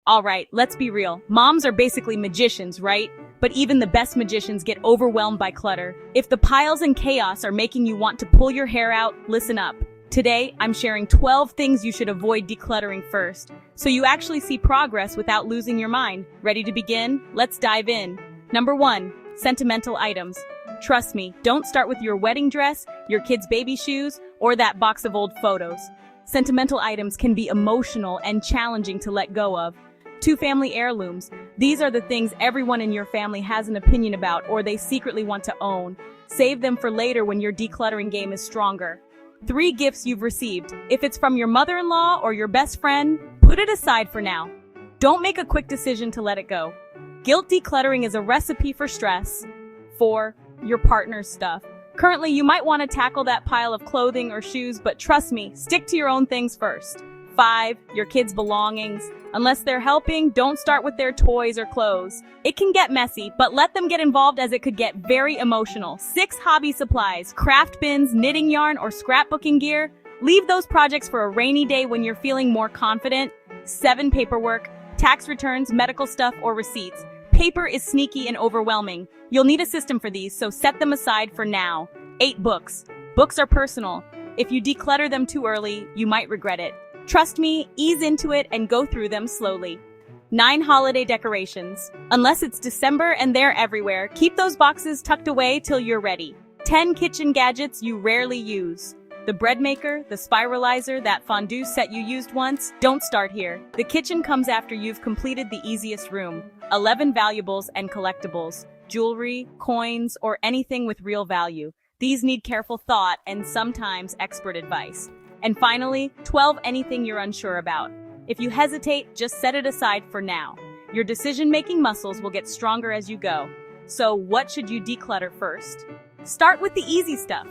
Alright, let's be real. Moms are basically magicians, right? But even the best magicians get overwhelmed by clutter. If the piles and chaos are making you want to pull your hair out, listen up. Today, I'm sharing 12 things you should avoid decluttering first, so you actually see progress without losing your mind. Ready to begin? Let's dive in. Number 1. Sentimental items. Trust me, don't start with your wedding dress, your kid's baby shoes, or that box of old photos. Sentimental items can be emotional and challenging to let go of. 2. Family heirlooms. These are the things everyone in your family has an opinion about or they secretly want to own. Save them for later when your decluttering game is stronger. 3. Gifts you've received. If it's from your mother-in-law or your best friend, put it aside for now. Don't make a quick decision to let it go. Guilt decluttering is a recipe for stress. 4. Your partner's stuff. Currently, you might want to tackle that pile of clothing or shoes, but trust me, stick to your own things first. 5. Your kids' belongings. Unless they're helping, don't start with their toys or clothes. It can get messy, but let them get involved as it could get very emotional. 6. Hobby supplies, craft bins, knitting yarn, or scrapbooking gear. Leave those projects for a rainy day when you're feeling more confident. 7. Paperwork, tax returns, medical stuff, or receipts. Paper is sneaky and overwhelming. You'll need a system for these, so set them aside for now. 8. Books. Books are personal. If you declutter them too early, you might regret it. Trust me, ease into it and go through them slowly. 9. Holiday decorations. Unless it's December and they're everywhere, keep those boxes tucked away till you're ready. 10. Kitchen gadgets you rarely use. The bread maker, the spiralizer, that fondue set you used once, don't start here. The kitchen comes after you've completed the easiest room. 11. Valuables and collectibles. Jewelry, coins, or anything with real value. These need careful thought and sometimes expert advice. And finally, 12. Anything you're unsure about. If you hesitate, just set it aside for now. Your decision-making muscles will get stronger as you go. So what should you declutter first? Start with the easy stuff.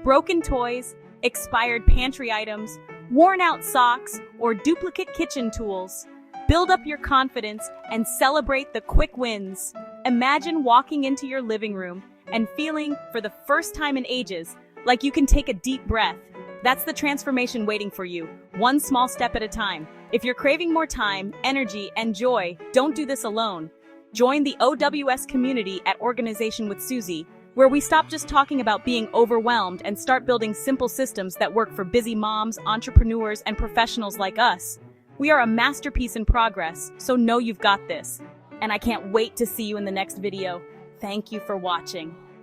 Broken toys, expired pantry items, worn-out socks, or duplicate kitchen tools. Build up your confidence and celebrate the quick wins. Imagine walking into your living room and feeling, for the first time in ages, like you can take a deep breath. That's the transformation waiting for you, one small step at a time. If you're craving more time, energy, and joy, don't do this alone. Join the OWS Community at Organization with Susie, where we stop just talking about being overwhelmed and start building simple systems that work for busy moms, entrepreneurs, and professionals like us. We are a masterpiece in progress, so know you've got this. And I can't wait to see you in the next video. Thank you for watching.